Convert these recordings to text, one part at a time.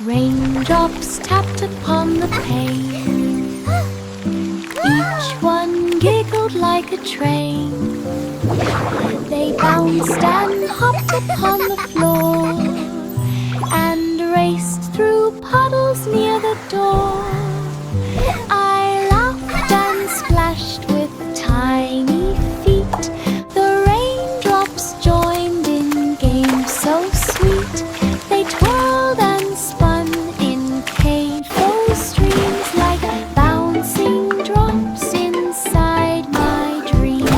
Raindrops tapped upon the pane. Each one giggled like a train. They bounced and hopped upon the floor and raced through puddles near the door. I laughed and splashed with tiny feet. The raindrops joined in games so sweet. They twirled and spun in playful streams like bouncing drops inside my dreams.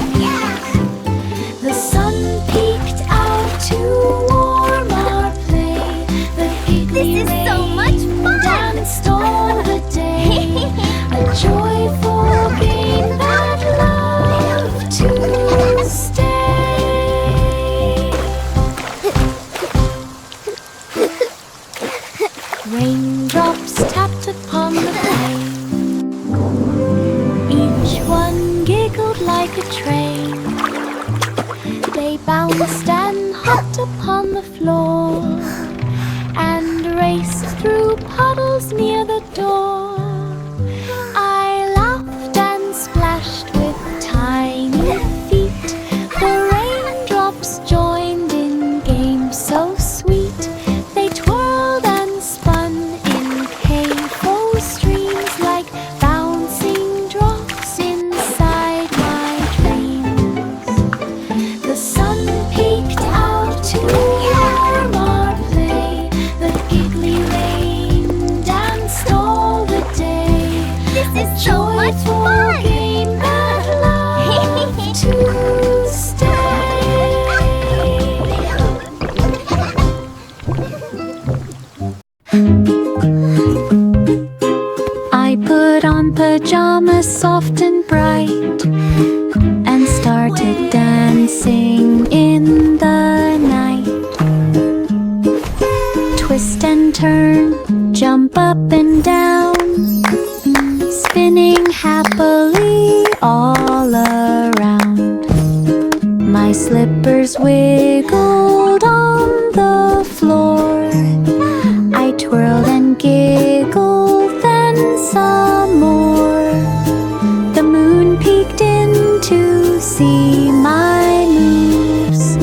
The sun peeked out to warm our play. The giggly rain danced all the day. A joyful game that loved to stay. Raindrops tapped upon the pane. Each one giggled like a train. They bounced and hopped upon the floor and raced through puddles near the door. I laughed and splashed with tiny feet. The raindrops joined in games so sweet. They twirled and spun in playful streams like bouncing drops inside my dreams. The sun peeked out to warm our play. The giggly rain danced all the day. This is so much fun! Game that loved to stay. I put on pajamas soft and bright and started dancing in the night. Twist and turn, jump up and down, spinning happily all around. My slippers wiggled on the floor. I twirled and giggled, then some more. The moon peeked in to see my moves,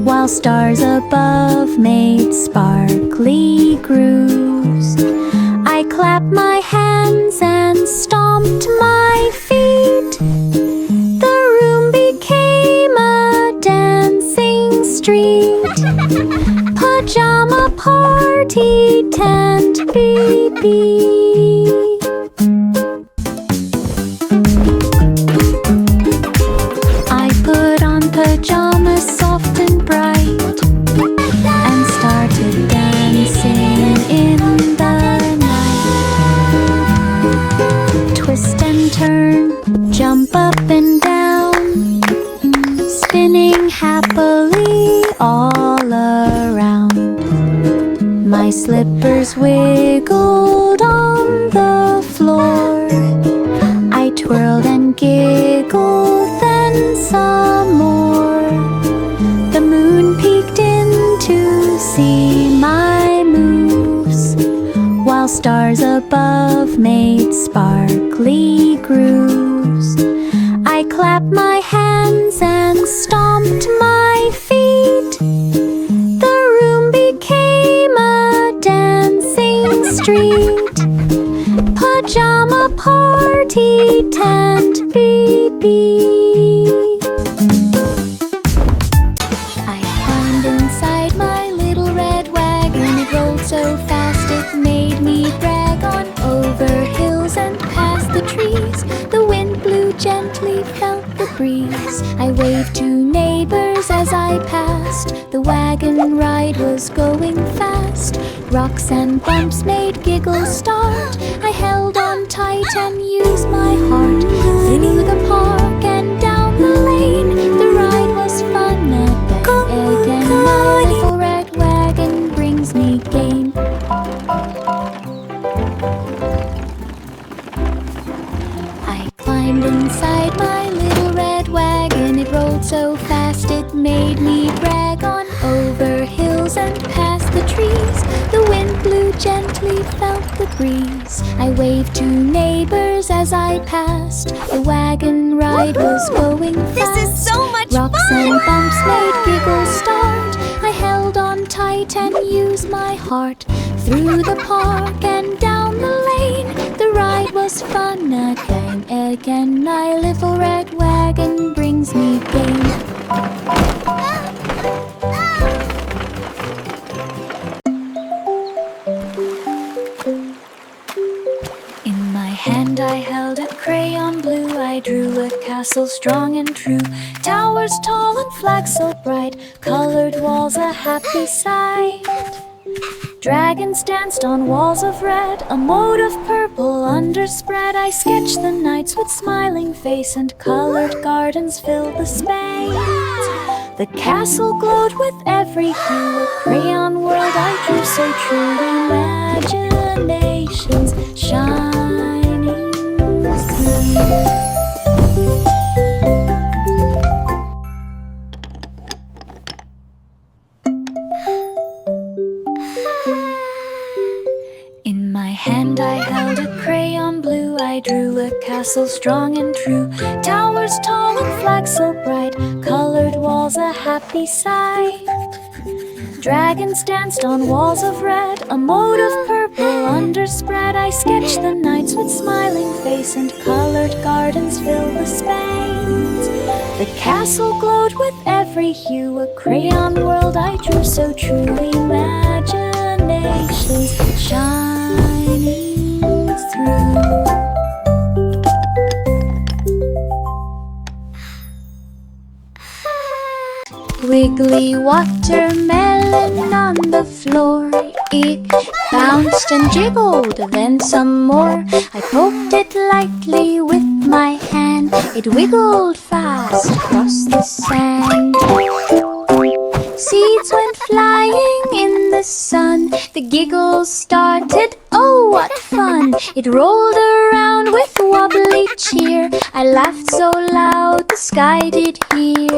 while stars above made sparkly grooves. I clapped my hands and stomped my feet. The room became a dancing street. Pajama party tent beep beep. I put on pajamas soft and bright and started dancing in the night. Twist and turn, jump up and down, spinning happily all around. My slippers wiggled on the floor. I twirled and giggled, then some more. The moon peeked in to see my moves, while stars above made sparkly grooves. I clapped my hands and stomped my feet. The room became a dancing street. Pajama party tent beep beep. I climbed inside my little red wagon. It rolled so fast it made me brag. On over hills and past the trees, the wind blew gently, felt the breeze. I waved to neighbors as I passed. The wagon ride was going fast. Rocks and bumps made giggles start. I held on tight and used my heart. Through the park and down the lane, the ride was fun at the egg, and my little red wagon brings me gain. I climbed inside my little red wagon. It rolled so fast it made me brag. On over hills and past the trees, the wind blew gently felt the breeze. I waved to neighbors as I passed. The wagon ride was going fast. This is so much Rocks fun! and bumps made giggles start. I held on tight and used my heart. Through the park and down the lane, the ride was fun again, again. My little red wagon brings me gain. In my hand I held a crayon blue. I drew a castle strong and true. Towers tall and flags so bright. Colored walls a happy sight. Dragons danced on walls of red. A moat of purple underspread. I sketched the knights with smiling face, and colored gardens filled the space. The castle glowed with every hue. A crayon world I drew so true. Imagination's shining through. In my hand I held a crayon blue. I drew a castle strong and true. Towers tall and flags so bright. Colored walls a happy sight. Dragons danced on walls of red. A moat of purple underspread. I sketched the knights with smiling face, and colored gardens filled the space. The castle glowed with every hue. A crayon world I drew so true. Imagination's shining through. Wiggly watermelon on the floor. It bounced and jiggled, then some more. I poked it lightly with my hand. It wiggled fast across the sand. Seeds went flying in the sun. The giggles started, oh what fun! It rolled around with wobbly cheer. I laughed so loud the sky did hear.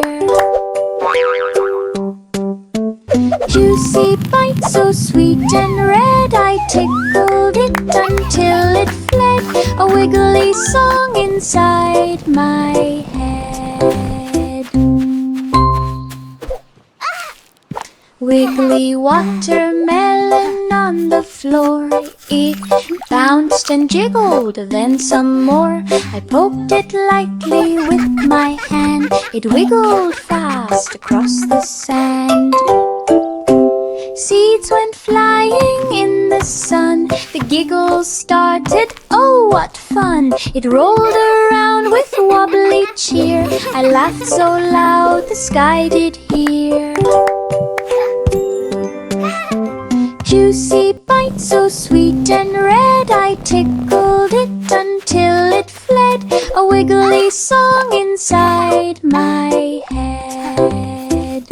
Juicy bite so sweet and red. I tickled it until it fled. A wiggly song inside my head. Wiggly watermelon on the floor. It bounced and jiggled, then some more. I poked it lightly with my hand. It wiggled fast across the sand. Seeds went flying in the sun. The giggles started, oh what fun! It rolled around with wobbly cheer. I laughed so loud the sky did hear. Juicy bite so sweet and red. I tickled it until it fled. A wiggly song inside my head.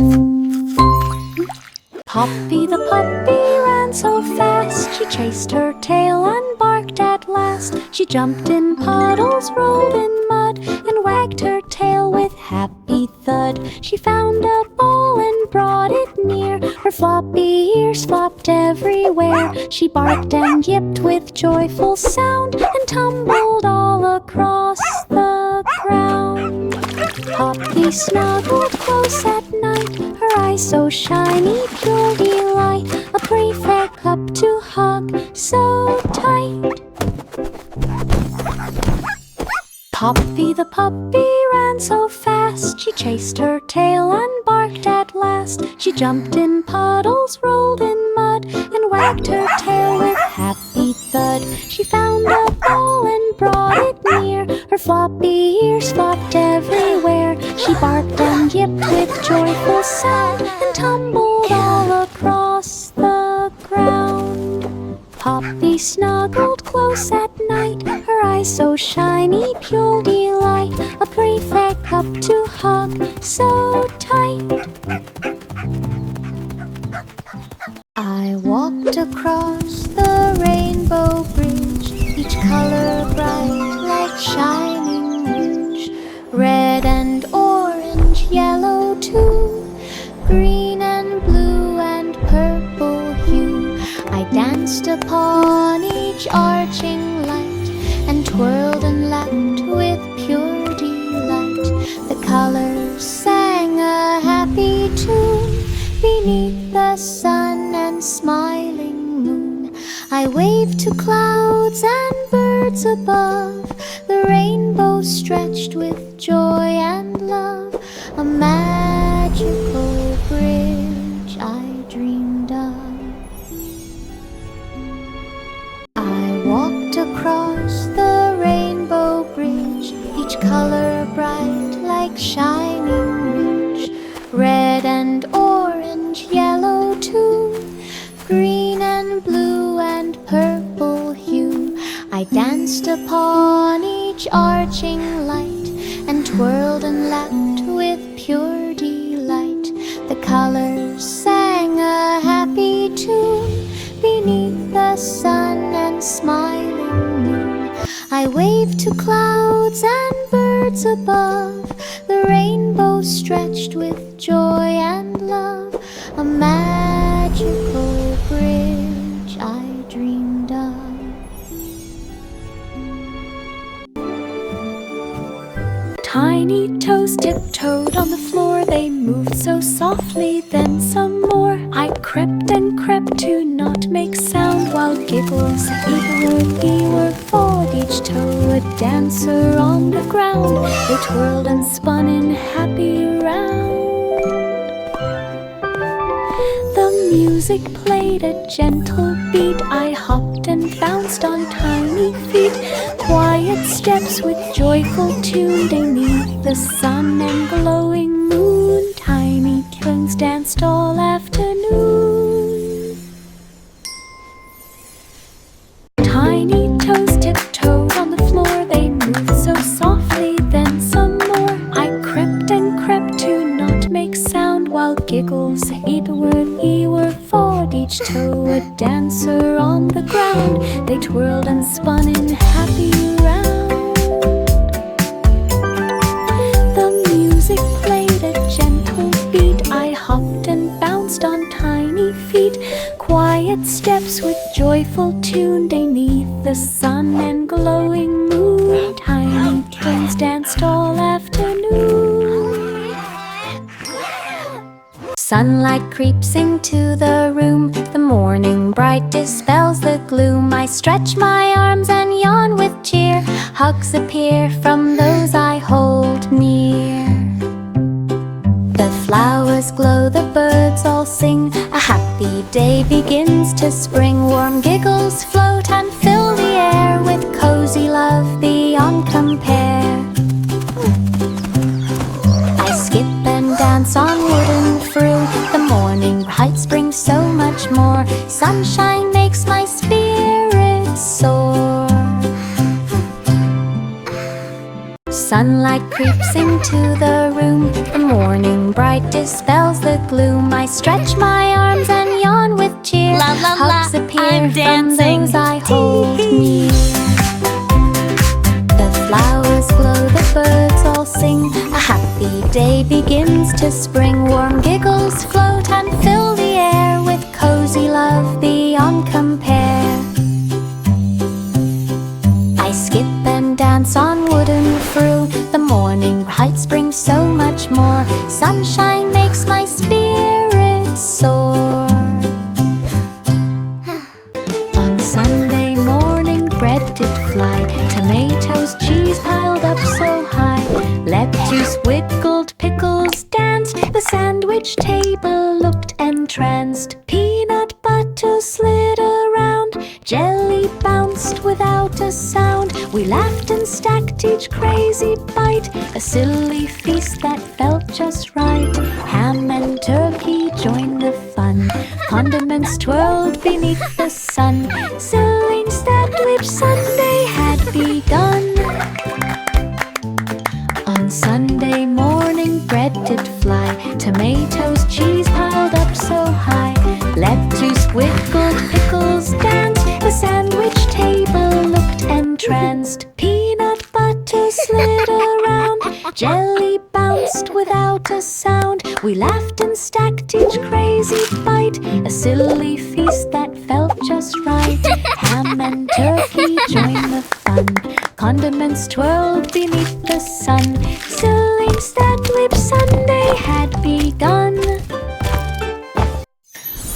Poppy the puppy ran so fast. She chased her tail and barked at last. She jumped in puddles, rolled in mud, and wagged her tail with happy thud. She found a ball and brought it near. Her floppy ears flopped everywhere. She barked and yipped with joyful sound, and tumbled all across the ground. Poppy snuggled close at night, her eyes so shiny, pure delight. A perfect cup to hug so tight. Poppy the puppy ran so fast. She chased her tail and barked at last. She jumped in puddles, rolled in mud, and wagged her tail with happy thud. She found a ball and brought it near. Her floppy ears flopped everywhere. She barked and yipped with joyful sound, and tumbled all across the ground. Poppy snuggled close at night, her eyes so shiny, pure delight. A perfect cup to hug so tight. I walked across the rainbow bridge, each color bright like shining rouge. Red and orange, yellow too, green and blue and purple hue. I danced a upon each arching light, and twirled and laughed with pure delight. The colors sang a happy tune beneath the sun and smiling moon. I waved to clouds and birds above, the rainbow stretched with joy and love, a magical bridge I dreamed of. I walked across the rainbow bridge, each color bright like shining ridge, red and orange, yellow too, green and blue and purple hue. I danced upon each arching light, and twirled and laughed with pure delight. The colors sang a happy tune beneath the sun and smiling moon. I waved to clouds and birds above, the rainbow stretched with joy and love, a magical bridge I dreamed of. Tiny toes tiptoed on the floor, they moved so softly, then some more. I crept and crept to not make sound, while giggles were for each toe a dancer on the ground. They twirled and spun in happy round. The music played a gentle beat, I hopped and bounced on tiny feet. Quiet steps with joyful tune beneath the sun and glowing moon. Tiny twins danced all afternoon. Tiny toes tiptoed on the floor, they moved so softly, then some more. I crept and crept to not make sound, while giggles were for each toe a dancer on the ground. They twirled and spun in happy round. The music played a gentle beat, I hopped and bounced on tiny feet. Quiet steps with joyful tune beneath the sun and glowing moon. Tiny twins danced all afternoon. Sunlight creeps into the room, the morning bright dispels the gloom. I stretch my arms and yawn with cheer, hugs appear from those I hold near. The flowers glow, the birds all sing, a happy day begins to spring. Warm giggles float and fill the air with cozy love beyond compare. I skip and dance on wooden through, the morning heights bring so much more. Sunshine makes my spirit soar. Sunlight creeps into the room, the morning bright dispels the gloom. I stretch my arms and yawn with cheer, La la la, hugs appear I'm from dancing. those I hold near. The flowers glow, the birds all sing, a happy day begins to spring. Warm giggles float and fill the air with cozy love beyond compare. I skip and dance on wooden through, the morning heights bring so much more. Sunshine makes my spirit soar. On Sunday morning bread did fly, tomatoes, cheese piled up so high. Lettuce wiggled, pickles danced, the sandwich table looked entranced. Peanut butter slid around, jelly bounced without a sound. We laughed and stacked each crazy bite, a silly feast that felt just right. Ham and turkey joined the fun, condiments twirled beneath the sun. Silly sandwich Sunday had begun. On Sunday morning bread did fly, tomatoes, cheese piled up so high. Lettuce wiggled, pickles danced, the sandwich table looked entranced. Peanut butter slid around, jelly bounced without a sound. We laughed and stacked each crazy bite, a silly feast that felt just right. Ham and turkey joined the fun. Condiments twirled beneath the sun. Celine Staglip Sunday had begun.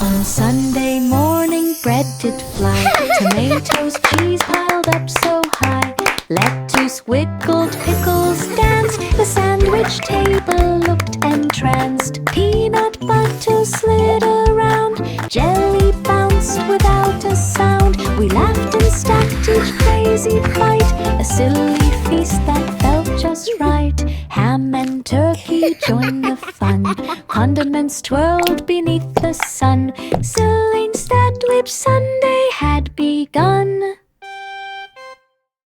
On Sunday morning bread did fly. Tomatoes, cheese piled up so high. Lettuce wiggled, pickles danced. The sandwich table looked entranced. Peanut butter slid around. Jelly bounced without a sound. We laughed and stacked each crazy bite. A silly feast that felt just right. Ham and turkey joined the fun. Condiments twirled beneath the sun. Celine Staglip Sunday had begun.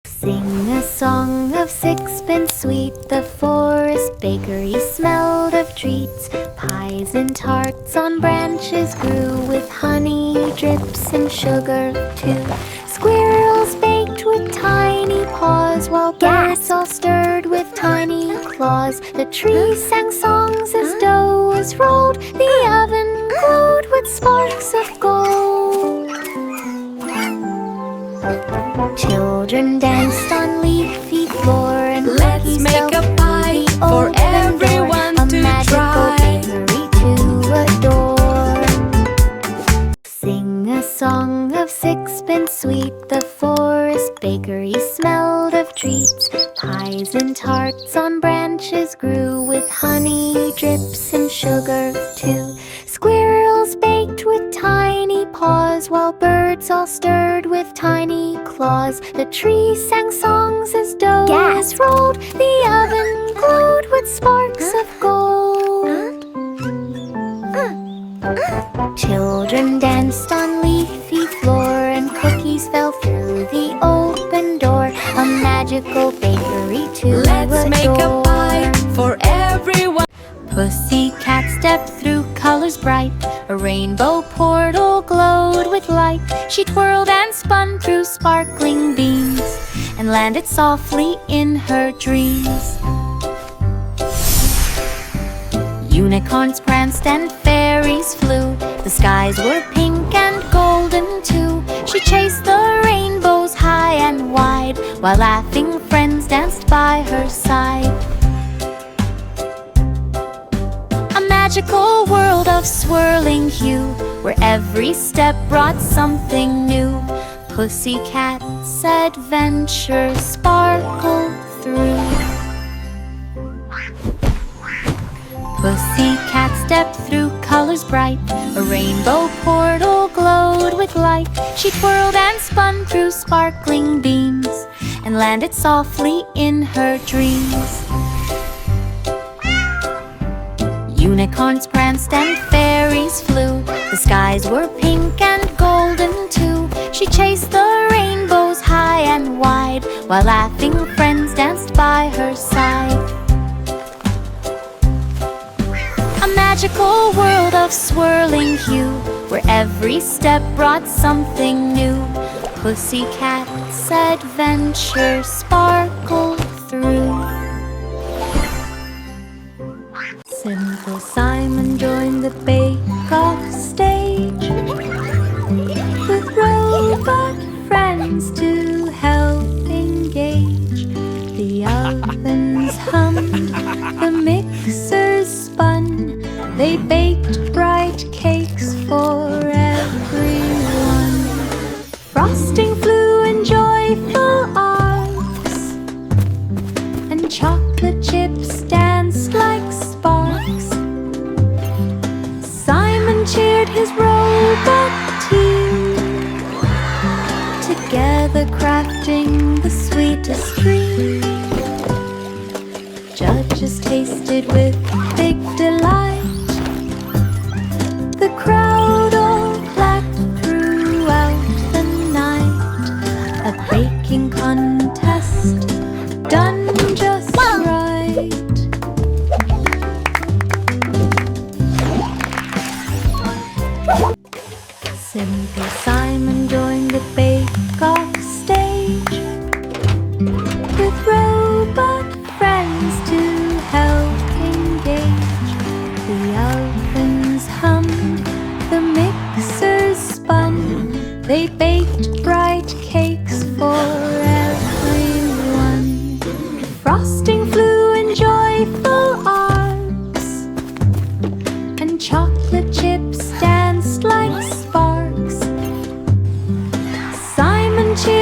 Sing a song of sixpence sweet. The forest bakery smelled of treats. Pies and tarts on branches grew, with honey drips and sugar too. Squirrels baked with tiny paws, while birds all stirred with tiny claws. The trees sang songs as dough was rolled. The oven glowed with sparks of gold. Children danced on leafy floor, and let's make a pie for everyone to try. Bakery to adore. Sing a song of sixpence sweet. The forest bakery smelled of treats. Pies and tarts on branches grew, with honey drips and sugar too. Squirrels baked with tiny paws, while birds all stirred with tiny claws. The trees sang songs as dough was rolled. The oven glowed with sparks of gold. Children danced on leafy floor, and cookies fell through the open door. A magical bakery to Let's make a pie for everyone. Pussycat stepped through colors bright. A rainbow portal glowed with light. She twirled and spun through sparkling beams, and landed softly in her dreams. Unicorns pranced and fairies flew. The skies were pink and golden too. She chased the rainbows high and wide, while laughing friends danced by her side. A magical world of swirling hue, where every step brought something new. Pussycat's adventures sparkled through. Pussycat stepped through colors bright. A rainbow portal glowed with light. She twirled and spun through sparkling beams, and landed softly in her dreams. Unicorns pranced and fairies flew. The skies were pink and golden too. She chased the rainbows high and wide, while laughing friends danced by her side. A magical world of swirling hue, where every step brought something new. Pussycat's adventure sparkled through. Simple Simon joined the bake-off stage, with robot friends to help engage. The ovens hummed, the mixers spun. They baked bright cakes for everyone. Frosting flew in joyful arcs, and chocolate chips danced like sparks. Simon cheered his robot team, together crafting the sweetest dream. Judges tasted with big delight. The crowd all clapped throughout the night. A baking contest done just right. Simple Simon joined the bake-off stage, with robot friends to help engage.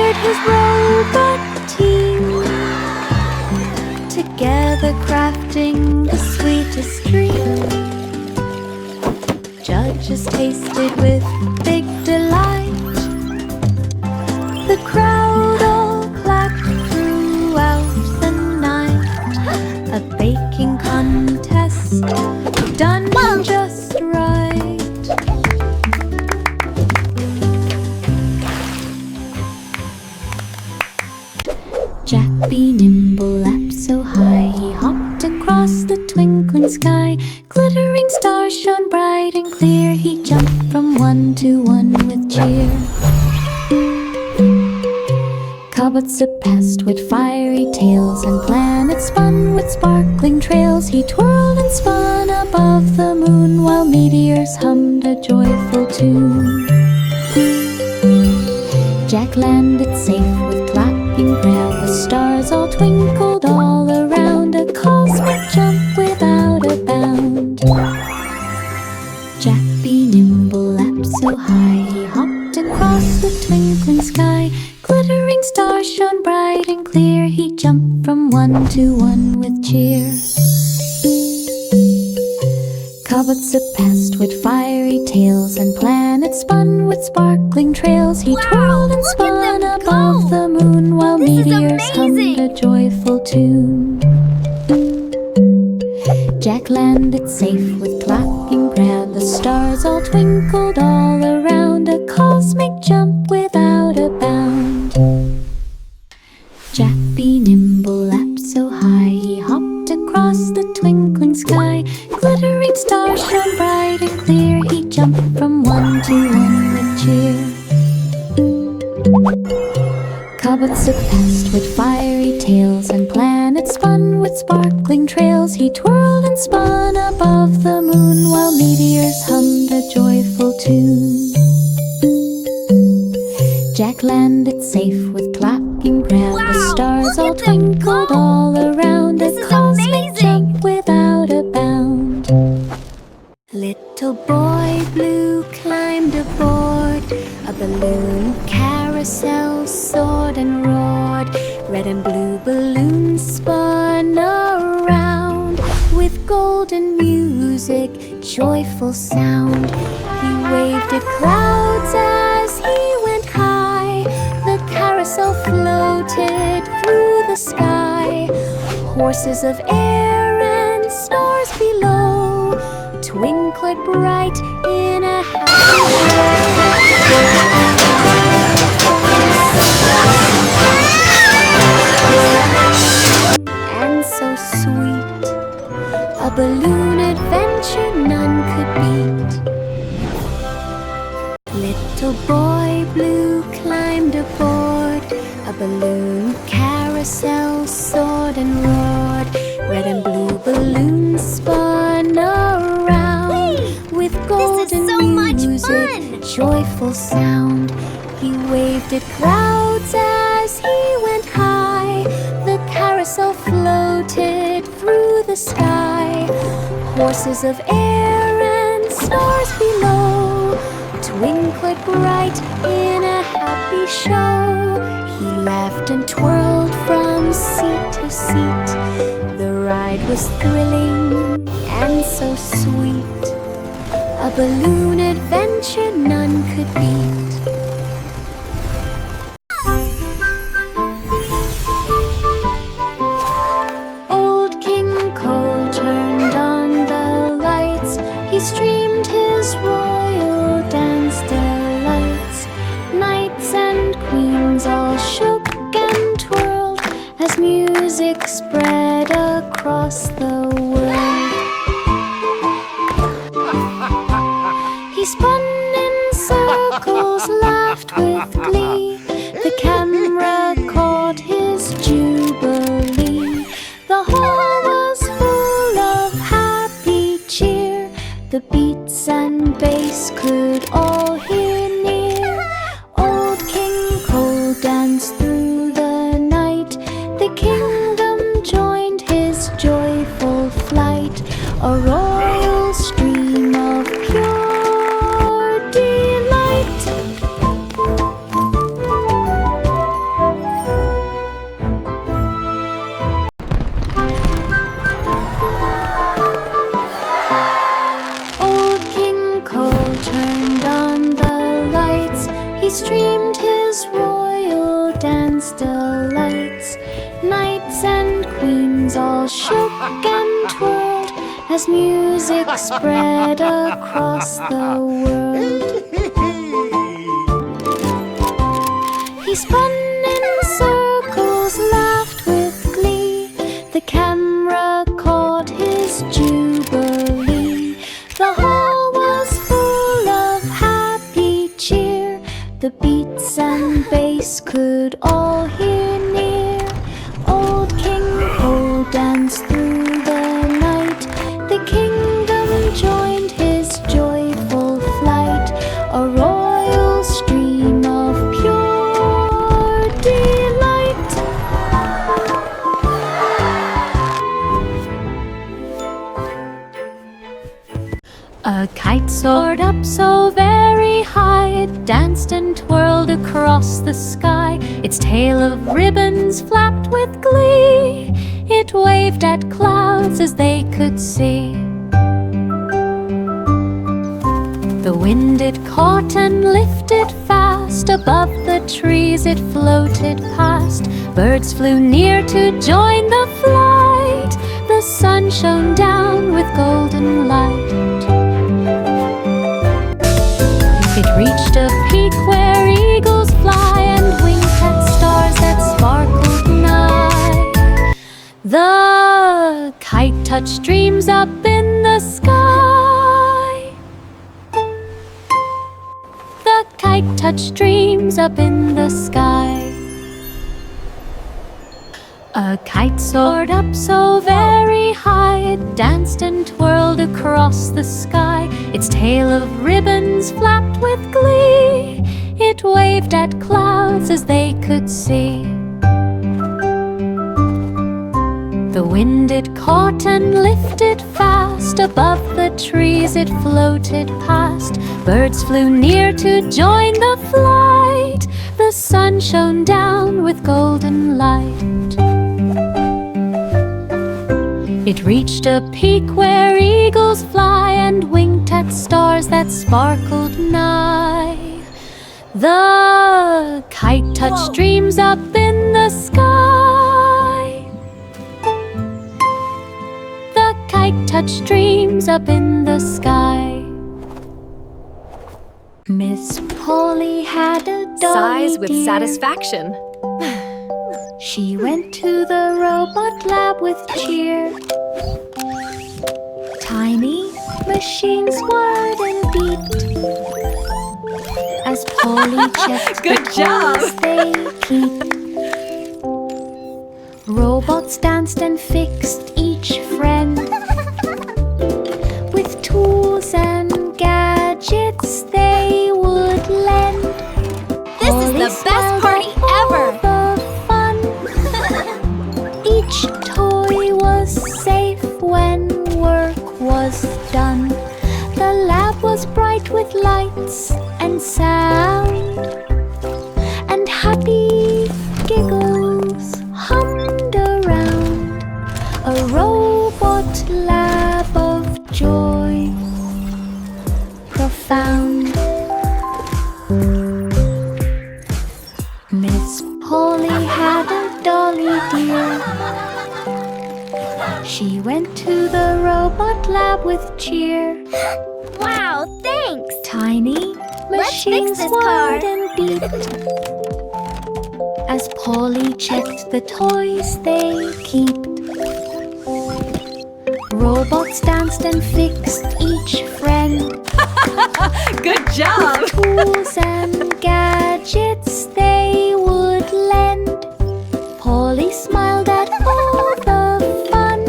gathered his robot team, together crafting the sweetest dream. Judges tasted with big delight. The crowd all clapped throughout the night. A baking contest done just right. Jack be nimble, leapt so high, he hopped across the twinkling sky. Glittering stars shone bright and clear, he jumped from one to one with cheer. Cobwebs surpassed with fiery tails, and planets spun with sparkling trails. He twirled and spun above the moon, while meteors hummed a joyful tune. Jack landed safe with clapping ground. The stars all twinkled all around, a cosmic jump without a bound. Jack be nimble, leapt so high, he hopped across the twinkling sky. Glittering stars shone bright and clear, he jumped from one to one with cheer. Cobwebs surpassed with fiery tails, and planets spun with sparkling trails. He twirled and spun above the moon, while meteors hummed a joyful tune. Jack landed safe with clapping ground. The stars all twinkled all around, a cosmic jump without a bound. Jack be nimble, leapt so high, he hopped across the twinkling sky. Glittering stars shone bright and clear, he jumped from one to one with cheer. Cobwebs surpassed with fiery tails, and planets spun with sparkling trails. He twirled and spun above the moon, while meteors hummed a joyful tune. Jack landed safe with clapping ground. The stars all twinkled all around, a cosmic jump without a bound. Little boy blue climbed aboard a balloon carousel, soared and roared. Red and blue balloons spun around with golden music, joyful sound. He waved at clouds as he went high. The carousel floated through the sky. Horses of air and stars below twinkled bright in a happy and so sweet, a balloon adventure none could beat. Little boy blue climbed aboard a balloon carousel, soared and roared. Red and blue balloons spun around with golden music, joyful sound. He waved at clouds as he went high. The carousel floated through the sky. Horses of air and stars below twinkled bright in a happy show. He laughed and twirled from seat to seat. The ride was thrilling and so sweet, a balloon adventure none could beat. Old King Cole turned on the lights. He streamed his royal dance delights. Knights and queens all shook and twirled as music spread across the world. He spun in circles, laughed with glee. The camera caught his jubilee. The hall was full of happy cheer. The beats and bass could all hear near. Old King Cole danced through the night. The kingdom joined his joyful flight. A royal stream of pure delight. Those royal dance delights, knights and queens all shook and twirled as music spread across the world. He spun in circles, laughed with glee. The camera caught his jubilee. The hall was full of happy cheer. The beats and bass could all hear near. Old King Cole danced through the night. The kingdom joined his joyful flight. A royal stream of pure delight. A kite soared up so very high, it danced and twirled across the sky. Its tail of ribbons flapped with glee. It waved at clouds as they could see. The wind it caught and lifted fast. Above the trees it floated past. Birds flew near to join the flight. The sun shone down with golden light. It reached a peak where eagles fly and winked at stars that sparkled nigh. The kite touched dreams up in the sky. The kite touched dreams up in the sky. A kite soared up so very high, it danced and twirled across the sky. Its tail of ribbons flapped with glee. It waved at clouds as they could see. The wind it caught and lifted fast. Above the trees it floated past. Birds flew near to join the flight. The sun shone down with golden light. It reached a peak where eagles fly and winked at stars that sparkled nigh. The kite touched dreams up in the sky. The kite touched dreams up in the sky. Miss Polly had a dolly Sighs with dear. satisfaction. She went to the robot lab with cheer. Tiny machines whirred and beeped as Polly checked Good the job. toys they keep. Robots danced and fixed each friend with tools and gadgets they would lend. This is the best party ever! The fun. Each toy was safe when work was done. The lab was bright with lights and sound, and happy giggles hummed around. A robot lab of joy profound. Miss Polly had a dolly dear. She went to the robot lab with cheer. Wow, thanks! Tiny Let's fix machines this car. whirred and beeped as Polly checked the toys they keep. Robots danced and fixed each friend Good job! with tools and gadgets they would lend. Polly smiled at all the fun.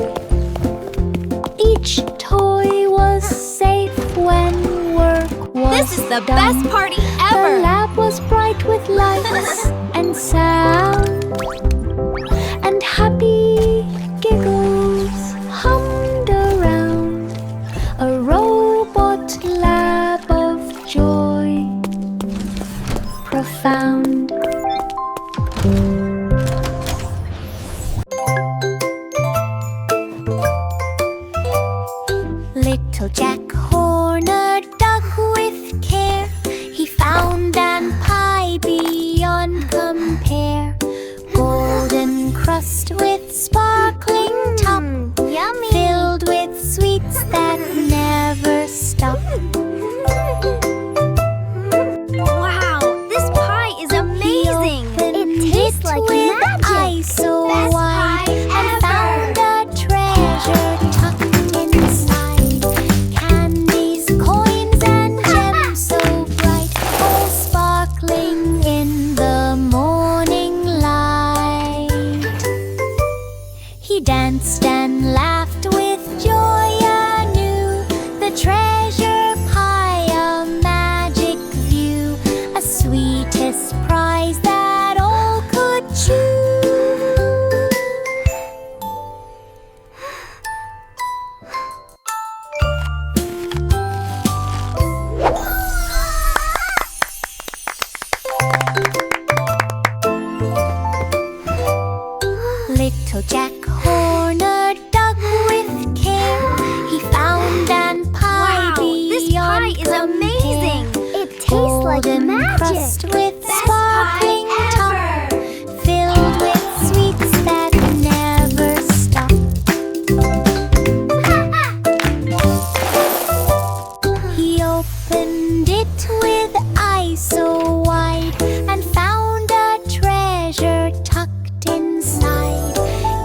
Each toy was safe when work was This is the done. best party The ever! lab was bright with lights and sound, and happy giggles hummed around. A robot lab of joy profound. Little Jack Horner dug with care. He found an pie beyond crust with sparkling top, Yummy! filled with sweets that never stop. Wow, this pie is amazing! It tastes like with magic. eyes so Best wide, pie and ever. found a treasure tucked inside. Candies, coins, and gems so bright, all sparkling in the morning light. He danced and laughed with joy anew. The treasure pie, a magic view, a sweetest prize that all could chew. Little Jack Horner dug with care. He found an pie Wow, this pie beyond is amazing! compare. It tastes like Golden magic! crust with Best sparkling pie top, ever. filled with sweets that never stop. He opened it with eyes so wide, and found a treasure tucked inside.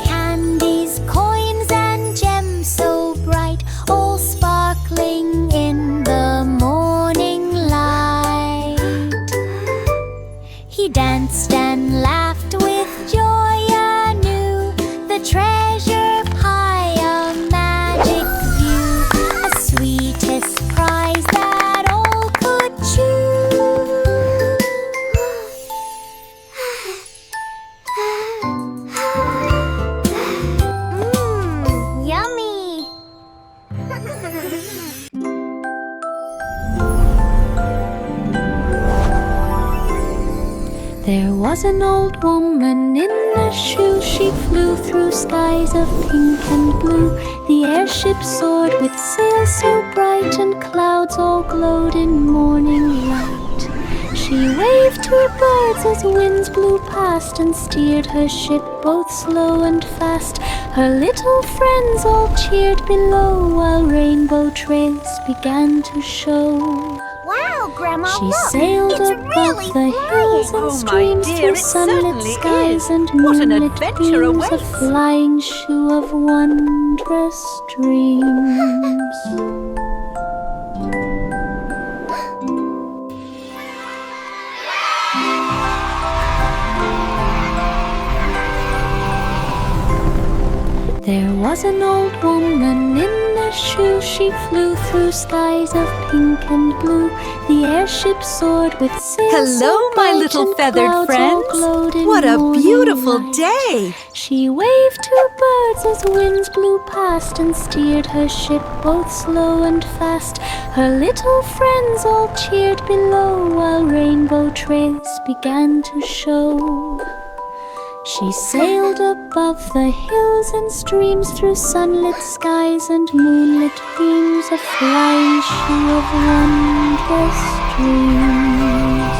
Candies, coins, and gems so bright, all sparkling in the morning light. He danced and laughed with joy anew. The treasure pie, a magic view, a sweetest prize that all could chew. Yummy! There was an old woman in a shoe. She flew through skies of pink and blue. The airship soared with sails so bright, and clouds all glowed in morning light. She waved her birds as winds blew past, and steered her ship both slow and fast. Her little friends all cheered below, while rainbow trails began to show. Wow, Grandma, She look! sailed It's above really the hills flying. and Oh, my streams dear, through it sunlit certainly skies is. and What an moonlit adventure beams, a awaits. flying shoe of wondrous dreams. There was an old woman in a shoe. She flew through skies of pink and blue. The airship soared with sails Hello, so my bright, little and feathered clouds all friends. glowed in What a morning beautiful light. day! She waved her birds as winds blew past, and steered her ship both slow and fast. Her little friends all cheered below, while rainbow trails began to show. She sailed above the hills and streams, through sunlit skies and moonlit beams, a flying shoe of wondrous dreams.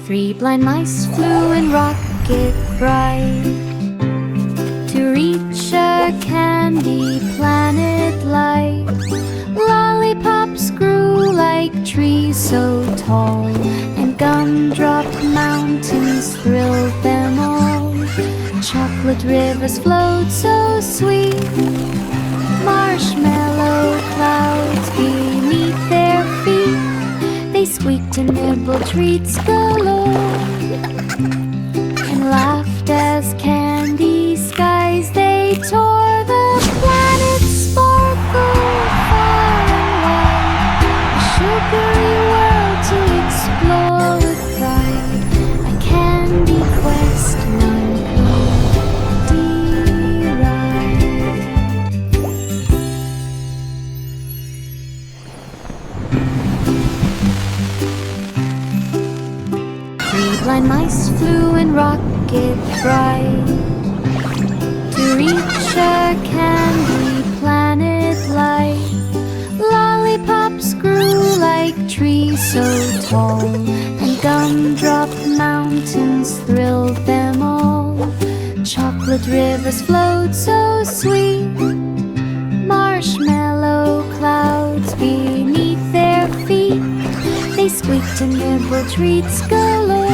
3 blind mice flew in rocket bright to reach a candy planet light. Lollipops grew like trees so tall, and gumdrop mountains thrilled them all. Chocolate rivers flowed so sweet, marshmallow clouds beneath their feet. They squeaked and nibbled treats galore, and laughed as candy skies they tore. The planets sparkled far and wide, a sugary world to explore with pride. A candy quest none could deride. 3 blind mice flew in rocket bright to reach a candy planet light. rivers flowed so sweet, marshmallow clouds beneath their feet. They squeaked and nibbled treats galore,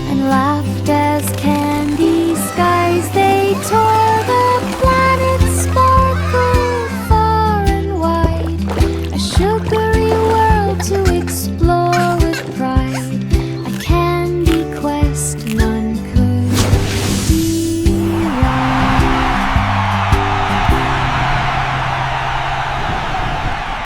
and laughed as candy skies they tore. The planets sparkled far and wide, a sugary world to